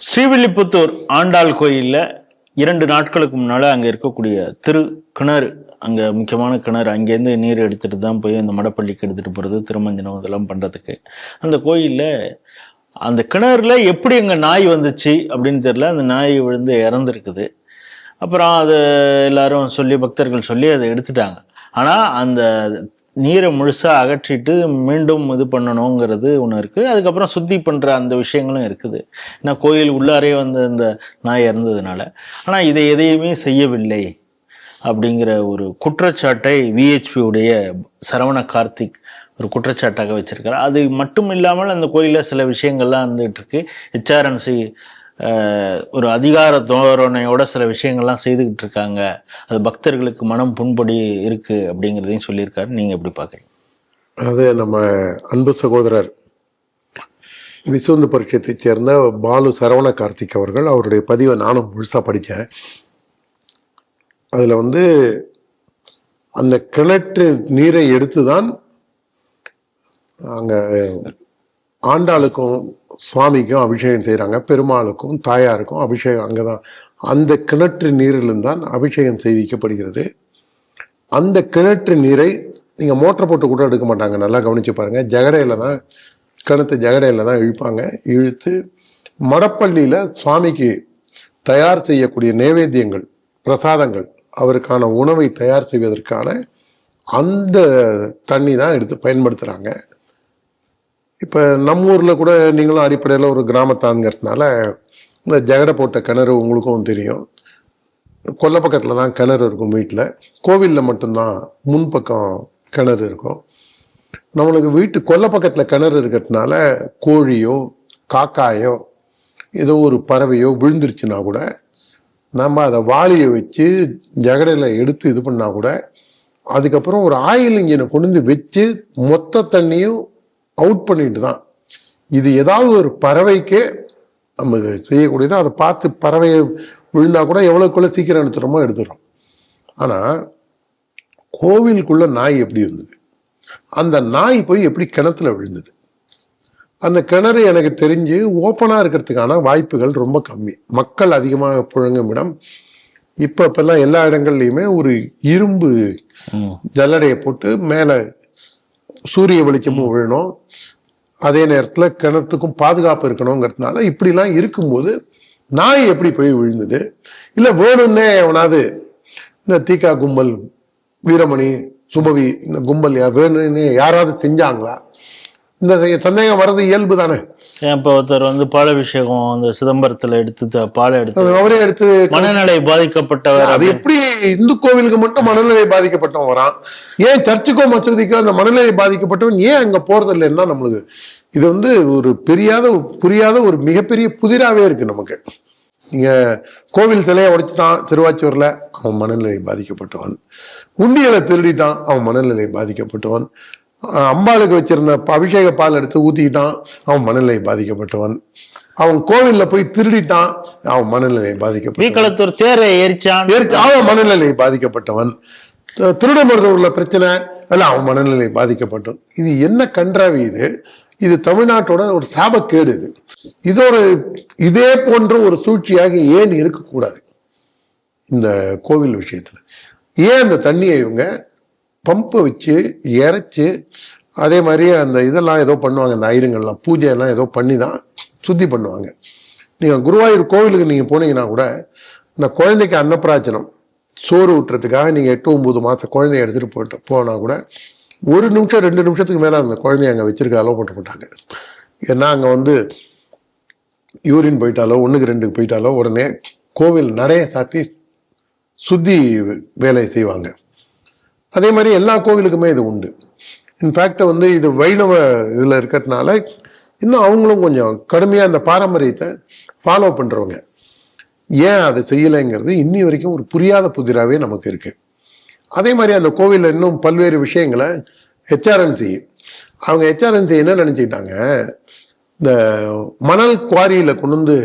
ஸ்ரீவில்லிபுத்தூர் ஆண்டாள் கோயிலில் 2 நாட்களுக்கு முன்னால் அங்கே இருக்கக்கூடிய கிணறு, அங்கே முக்கியமான கிணறு, அங்கேருந்து நீர் எடுத்துகிட்டு தான் போய் அந்த மடப்பள்ளிக்கு எடுத்துகிட்டு போகிறது, திருமஞ்சனம் இதெல்லாம் பண்ணுறதுக்கு. அந்த கோயிலில் அந்த கிணறுல எப்படி அங்கே நாய் வந்துச்சு அப்படின்னு தெரியல, அந்த நாய் விழுந்து இறந்துருக்குது. அப்புறம் அது எல்லாரும் சொல்லி, பக்தர்கள் சொல்லி அதை எடுத்துட்டாங்க. ஆனால் அந்த நீரை முழுசாக அகற்றிட்டு மீண்டும் இது பண்ணணுங்கிறது ஒன்று இருக்குது. அதுக்கப்புறம் சுத்தி பண்ணுற அந்த விஷயங்களும் இருக்குது. ஏன்னா கோயில் உள்ளாரே வந்து இந்த நாய் இறந்ததுனால. ஆனால் இதை எதையுமே செய்யவில்லை அப்படிங்கிற ஒரு குற்றச்சாட்டை விஹெச்பியுடைய சரவண கார்த்திக் ஒரு குற்றச்சாட்டாக வச்சிருக்காரு. அது மட்டும் இல்லாமல் அந்த கோயிலில் சில விஷயங்கள்லாம் இருந்துகிட்டு இருக்கு. ஹெச்ஆர்என்சி ஒரு அதிகார தோரணையோட சில விஷயங்கள்லாம் செய்துக்கிட்டு இருக்காங்க, அது பக்தர்களுக்கு மனம் புண்படி இருக்கு அப்படிங்கிறதையும் சொல்லியிருக்காரு. நீங்க எப்படி பாக்குறீங்க? அது நம்ம அன்பு சகோதரர் விசுவந்து பரிட்சத்தை சேர்ந்த பாலு சரவண கார்த்திக் அவர்கள், அவருடைய பதிவை நானும் முழுசா படித்தேன். அதுல வந்து அந்த கிணற்று நீரை எடுத்துதான் அங்க ஆண்டாளுக்கும் சுவாமிக்கும் அபிஷேகம் செய்கிறாங்க, பெருமாளுக்கும் தாயாருக்கும் அபிஷேகம் அங்கதான் அந்த கிணற்று நீரிலும் தான் அபிஷேகம் செய்விக்கப்படுகிறது. அந்த கிணற்று நீரை நீங்க மோட்டர் போட்டு கூட எடுக்க மாட்டாங்க, நல்லா கவனிச்சு பாருங்க. ஜகடையில தான், கிணத்து ஜகடையில தான் இழுப்பாங்க. இழுத்து மடப்பள்ளியில சுவாமிக்கு தயார் செய்யக்கூடிய நைவேத்தியங்கள், பிரசாதங்கள், அவருக்கான உணவை தயார் செய்வதற்கான அந்த தண்ணி தான் எடுத்து பயன்படுத்துறாங்க. இப்போ நம்ம ஊரில் கூட நீங்களும் அடிப்படையில் ஒரு கிராமத்தான்ங்கிறதுனால இந்த ஜகடை போட்ட கிணறு உங்களுக்கும் தெரியும். கொல்லை பக்கத்தில் தான் கிணறு இருக்கும் வீட்டில். கோவிலில் மட்டும்தான் முன்பக்கம் கிணறு இருக்கும். நம்மளுக்கு வீட்டு கொல்லை பக்கத்தில் கிணறு இருக்கிறதுனால கோழியோ காக்காயோ ஏதோ ஒரு பறவையோ விழுந்துருச்சுன்னா கூட நம்ம அதை வாளியை வச்சு ஜகடையில் எடுத்து இது பண்ணால் கூட அதுக்கப்புறம் ஒரு ஆயில் இன்ஜினை கொண்டு வச்சு மொத்த தண்ணியும் அவுட் பண்ணிட்டு தான். இது ஏதாவது ஒரு பறவைக்கே நம்ம செய்யக்கூடியது. அதை பார்த்து பறவையை விழுந்தா கூட எவ்வளவுக்குள்ள சீக்கிரம் எடுத்துறோமோ எடுத்துறோம். ஆனா கோவிலுக்குள்ள நாய் எப்படி இருந்தது, அந்த நாய் போய் எப்படி கிணத்துல விழுந்தது? அந்த கிணறு எனக்கு தெரிஞ்சு ஓப்பனா இருக்கிறதுக்கான வாய்ப்புகள் ரொம்ப கம்மி. மக்கள் அதிகமாக புழங்கும் இடம். இப்பெல்லாம் எல்லா இடங்கள்லயுமே ஒரு இரும்பு ஜல்லடையை போட்டு மேல சூரிய வெளிச்சமும் விழணும், அதே நேரத்துல கிணத்துக்கும் பாதுகாப்பு இருக்கணுங்கிறதுனால இப்படிலாம் இருக்கும்போது நாய் எப்படி போய் விழுந்தது? இல்ல வேணும்னே எவனாவது இந்த தீகா கும்பல், வீரமணி, சுபவி, இந்த கும்பல் வேணும்னு யாராவது செஞ்சாங்களா? இந்த சந்தேகம் வர்றது இயல்பு தானே. இப்போ ஒருத்தர் வந்து பாலாபிஷேகம் அந்த சிதம்பரத்துல எடுத்து பாலை எடுத்து அவரே எடுத்து மனநிலை பாதிக்கப்பட்டவர். அது எப்படி இந்து கோவிலுக்கு மட்டும் மனநிலை பாதிக்கப்பட்டவன் வரான்? ஏன் சர்ச்சுக்கோ மசூதிக்கோ அந்த மனநிலை பாதிக்கப்பட்டவன் ஏன் அங்க போறது இல்லைன்னா நம்மளுக்கு இது வந்து ஒரு புரியாத ஒரு மிகப்பெரிய புதிராவே இருக்கு நமக்கு. நீங்க கோவில் சிலையை உடைச்சிட்டான் திருவாச்சூர்ல, அவன் மனநிலை பாதிக்கப்பட்டவன். உண்டியலை திருடிட்டான், அவன் மனநிலை பாதிக்கப்பட்டவன். அம்பாளுக்கு வச்சிருந்த அபிஷேக பால் எடுத்து ஊத்திக்கிட்டான், அவன் மனநிலை பாதிக்கப்பட்டவன். அவன் கோவில்ல போய் திருடிட்டான், அவன் மனநிலை பாதிக்கப்பட்டவன். தேரை எரிச்சான், அவன் மனநிலை பாதிக்கப்பட்டவன். திருடமருதூர்ல பிரச்சனை அல்ல, அவன் மனநிலை பாதிக்கப்பட்டவன். இது என்ன கன்றாவி இது? இது தமிழ்நாட்டோட ஒரு சாபக்கேடு. இதே போன்ற ஒரு சூழ்ச்சியாக ஏன் இருக்கக்கூடாது இந்த கோவில் விஷயத்துல? ஏன் அந்த தண்ணியை இவங்க பம்பை வச்சு இறைச்சி, அதே மாதிரி அந்த இதெல்லாம் ஏதோ பண்ணுவாங்க, அந்த ஐயருங்கள்லாம் பூஜையெல்லாம் ஏதோ பண்ணி தான் சுத்தி பண்ணுவாங்க. நீங்கள் குருவாயூர் கோவிலுக்கு நீங்கள் போனீங்கன்னா கூட இந்த குழந்தைக்கு அன்னப்பிராச்சனம் சோறு ஊட்டுறதுக்காக நீங்கள் 8-9 மாதம் குழந்தைய எடுத்துகிட்டு போனால் கூட 1 நிமிஷம் 2 நிமிஷத்துக்கு மேலே அந்த குழந்தைய அங்கே வச்சிருக்க அலோவ் பண்ண மாட்டாங்க. ஏன்னா அங்கே வந்து யூரின் போயிட்டாலோ 1க்கு 2க்கு போயிட்டாலோ உடனே கோவில் நிறைய சாத்தி சுத்தி வேலையை செய்வாங்க. அதே மாதிரி எல்லா கோவிலுக்குமே இது உண்டு. இன்ஃபேக்ட் வந்து இது வைணவ இதில் இருக்கிறதுனால இன்னும் அவங்களும் கொஞ்சம் கடுமையாக அந்த பாரம்பரியத்தை ஃபாலோ பண்ணுறவங்க. ஏன் அதை செய்யலைங்கிறது இன்னி வரைக்கும் ஒரு புரியாத புதிராகவே நமக்கு இருக்கு. அதே மாதிரி அந்த கோவிலில் இன்னும் பல்வேறு விஷயங்களை ஹெச்ஆர்என்சி என்ன நினச்சிக்கிட்டாங்க, இந்த மணல் குவாரியில் கொண்டு வந்து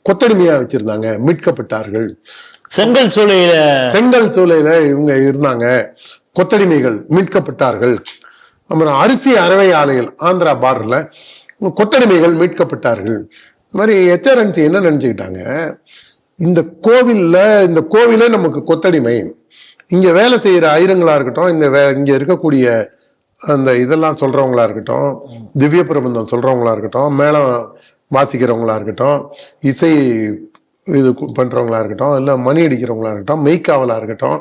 கொத்தடிமையாக வச்சுருந்தாங்க, மீட்கப்பட்டார்கள். செங்கல் சூளையில இவங்க இருந்தாங்க, கொத்தடிமைகள் மீட்கப்பட்டார்கள். அப்புறம் அரிசி அரவை ஆலைகள் ஆந்திரா பார்டர்ல கொத்தடிமைகள் மீட்கப்பட்டார்கள். இந்த மாதிரி HRNC என்ன நினைச்சுக்கிட்டாங்க, இந்த கோவிலே நமக்கு கொத்தடிமை, இங்க வேலை செய்யற ஐயருங்களா இருக்கட்டும், இங்க இருக்கக்கூடிய அந்த இதெல்லாம் சொல்றவங்களா இருக்கட்டும், திவ்ய பிரபந்தம் சொல்றவங்களா இருக்கட்டும், மேளம் வாசிக்கிறவங்களா இருக்கட்டும், இசை இது பண்றவங்களா இருக்கட்டும், இல்ல மணி அடிக்கிறவங்களா இருக்கட்டும், மெய்க்காவலா இருக்கட்டும்,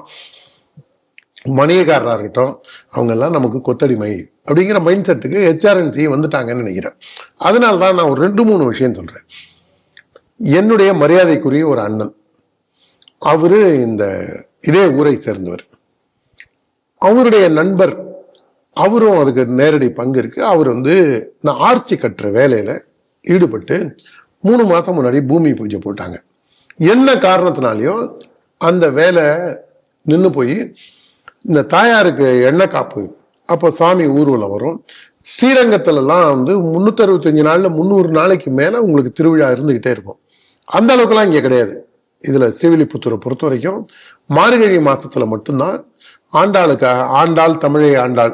மணியக்காரரா இருக்கட்டும், அவங்க எல்லாம் நமக்கு கொத்தடிமை அப்படிங்கிற மைண்ட் செட்டுக்கு HRNC வந்துட்டாங்கன்னு நினைக்கிறேன். அதனாலதான் நான் ஒரு 2-3 விஷயம் சொல்றேன். என்னுடைய மரியாதைக்குரிய ஒரு அண்ணன், அவரு இதே ஊரை சேர்ந்தவர், அவருடைய நண்பர், அவரும் அதுக்கு நேரடி பங்கு இருக்கு. அவர் நான் ஆர்ச்சி கட்டுற வேலையில ஈடுபட்டு 3 மாசம் முன்னாடி பூமி பூஜை போட்டாங்க. என்ன காரணத்தினாலேயோ அந்த வேலை நின்று போய், இந்த தாயாருக்கு எண்ணெய் காப்பு அப்போ சாமி ஊர்வலம் வரும். ஸ்ரீரங்கத்துலலாம் 365 நாள்ல 300 நாளைக்கு மேல உங்களுக்கு திருவிழா இருந்துகிட்டே இருக்கும். அந்த அளவுக்குலாம் இங்க கிடையாது. இதுல ஸ்ரீவில்லிபுத்தூரை பொறுத்த வரைக்கும் மார்கழி மாசத்துல மட்டும்தான் ஆண்டாள் தமிழை ஆண்டாள்.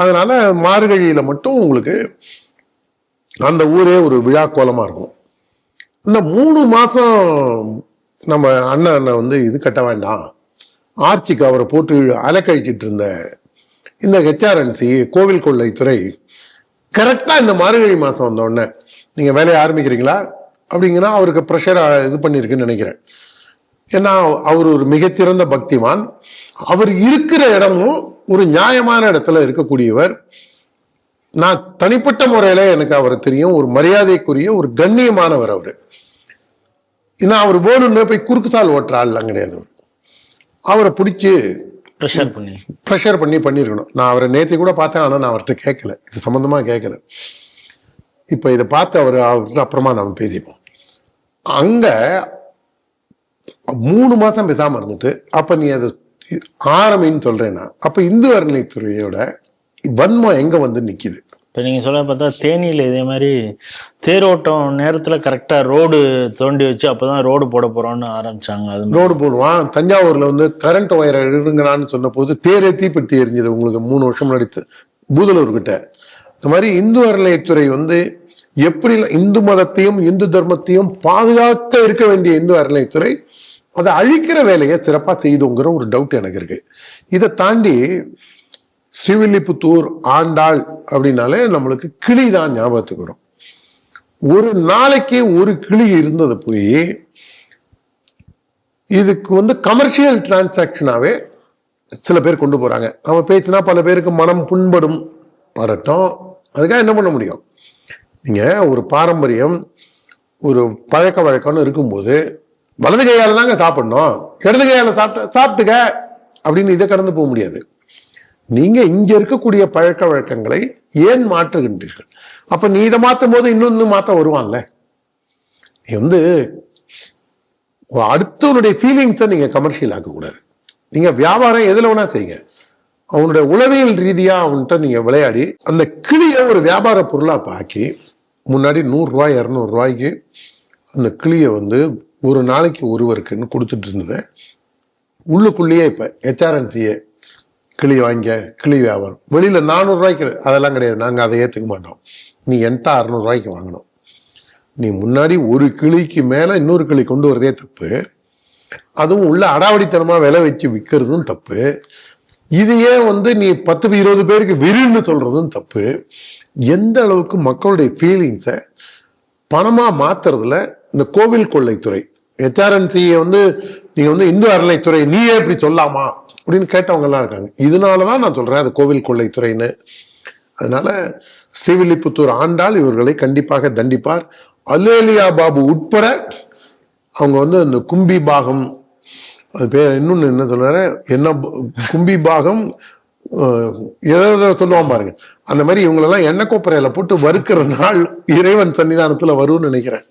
அதனால மார்கழியில மட்டும் உங்களுக்கு அந்த ஊரே ஒரு விழா கோலமா இருக்கும். இந்த 3 மாசம் நம்ம அண்ணன் இது கட்ட வேண்டாம், ஆர்ச்சிக்கு அவரை போட்டு அலைக்கழிச்சிட்டு இருந்த இந்த HRNC கோவில் கொள்ளைத்துறை கரெக்டா இந்த மார்கழி மாசம் வந்த உடனே நீங்க வேலையை ஆரம்பிக்கிறீங்களா அப்படிங்கிற அவருக்கு ப்ரெஷர் இது பண்ணிருக்குன்னு நினைக்கிறேன். ஏன்னா அவர் ஒரு மிகச்சிறந்த பக்திமான், அவர் இருக்கிற இடமும் ஒரு நியாயமான இடத்துல இருக்கக்கூடியவர். நான் தனிப்பட்ட முறையில எனக்கு அவரை தெரியும், ஒரு மரியாதைக்குரிய ஒரு கண்ணியமானவர் அவரு. ஏன்னா அவர் வேணும்னு போய் குறுக்கு சால் ஓட்டுற ஆள்லாம் கிடையாது. அவரை பிடிச்சி ப்ரெஷர் பண்ணி பண்ணிருக்கணும். நான் அவரை நேத்தி கூட பார்த்தேன், ஆனா நான் அவர்கிட்ட கேட்கல, இது சம்பந்தமா கேட்கல. இப்ப இதை பார்த்து அவர்கிட்ட அப்புறமா நம்ம பேசிப்போம். அங்க 3 மாசம் பேசாம இருந்துட்டு அப்ப நீ அதை ஆரம்பின்னு சொல்றேன்னா, அப்ப இந்து அறநிலைத்துறையோட வன்மம் எங்க நிக்குது? இப்போ நீங்கள் சொல்ல பார்த்தா தேனியில் இதே மாதிரி தேரோட்டம் நேரத்தில் கரெக்டாக ரோடு தோண்டி வச்சு அப்போ தான் ரோடு போட போகிறோன்னு ஆரம்பித்தாங்க. அது ரோடு போடுவான். தஞ்சாவூரில் கரண்ட் ஒயரை இழுங்கடான்னு சொன்ன போது தேரே தீப்பெட்டி எரிஞ்சது உங்களுக்கு 3 வருஷம் முன்னாடி பூதலூர்கிட்ட. இந்த மாதிரி இந்து அறநிலையத்துறை எப்படி இந்து மதத்தையும் இந்து தர்மத்தையும் பாதுகாக்க இருக்க வேண்டிய இந்து அறநிலையத்துறை அதை அழிக்கிற வேலையை சிறப்பாக செய்துங்கிற ஒரு டவுட் எனக்கு இருக்கு. இதை தாண்டி ஸ்ரீவில்லிபுத்தூர் ஆண்டாள் அப்படின்னாலே நம்மளுக்கு கிளி தான் ஞாபகத்துக்கு வரும். ஒரு நாளைக்கு ஒரு கிளி இருந்தது போய் இதுக்கு கமர்ஷியல் டிரான்சாக்ஷனாவே சில பேர் கொண்டு போறாங்க. அவன் பேசினா பல பேருக்கு மனம் புண்படும், படட்டும், அதுக்காக என்ன பண்ண முடியும்? நீங்க ஒரு பாரம்பரியம் ஒரு பழக்க வழக்கம்னு இருக்கும்போது வலது கையால தாங்க சாப்பிடணும், இடது கையால சாப்பிட்டுக்க அப்படின்னு இதை கடந்து போக முடியாது. நீங்க இங்க இருக்கக்கூடிய பழக்க வழக்கங்களை ஏன் மாற்றுகின்றீர்கள்? அப்ப நீ இதை மாற்றும் போது இன்னொன்னு மாத்த வருவான்ல. நீ அடுத்தவனுடைய ஃபீலிங்ஸை நீங்க கமர்ஷியல் ஆக்க கூடாது. நீங்க வியாபாரம் எதுல வேணா செய்யுங்க, அவனுடைய உளவியல் ரீதியா அவன்கிட்ட நீங்க விளையாடி அந்த கிளியை ஒரு வியாபார பொருளா ஆக்கி முன்னாடி 100 ரூபாய் 200 ரூபாய்க்கு அந்த கிளியை ஒரு நாளைக்கு ஒருவருக்குன்னு கொடுத்துட்டு இருந்தது. உள்ளுக்குள்ளேயே இப்ப HRNC கிளி வாங்க கிளி வியாபாரம் வெளியில 400 ரூபாய்க்கு அதெல்லாம் கிடையாது, நாங்க அதை ஏத்துக்க மாட்டோம். நீ என்கிட்ட 600 ரூபாய்க்கு வாங்கணும். நீ முன்னாடி ஒரு கிளிக்கு மேல இன்னொரு கிளி கொண்டு வரதே தப்பு. அதுவும் உள்ள அடாவடித்தனமா விலை வச்சு விற்கிறதும் தப்பு. இதையே நீ 10-20 பேருக்கு விருன்னு சொல்றதும் தப்பு. எந்த அளவுக்கு மக்களுடைய ஃபீலிங்ஸை பணமா மாத்துறதுல இந்த கோவில் கொள்ளைத்துறை HRNC நீங்க இந்து அறநிலைத்துறை நீயே இப்படி சொல்லாமா அப்படின்னு கேட்டவங்க எல்லாம் இருக்காங்க. இதனாலதான் நான் சொல்றேன் அது கோவில் கொள்ளைத்துறைன்னு. அதனால ஸ்ரீவில்லிபுத்தூர் ஆண்டாள் இவர்களை கண்டிப்பாக தண்டிப்பார். அல்லேலியா பாபு உட்பட அவங்க அந்த கும்பி பாகம், அது பேர் இன்னொன்னு என்ன சொல்றாரு, என்ன கும்பி பாகம் எதை சொல்லுவான் பாருங்க, அந்த மாதிரி இவங்களெல்லாம் எண்ணெய் கோப்பரையில போட்டு வறுக்கிற நாள் இறைவன் சன்னிதானத்துல வரும்னு நினைக்கிறேன்.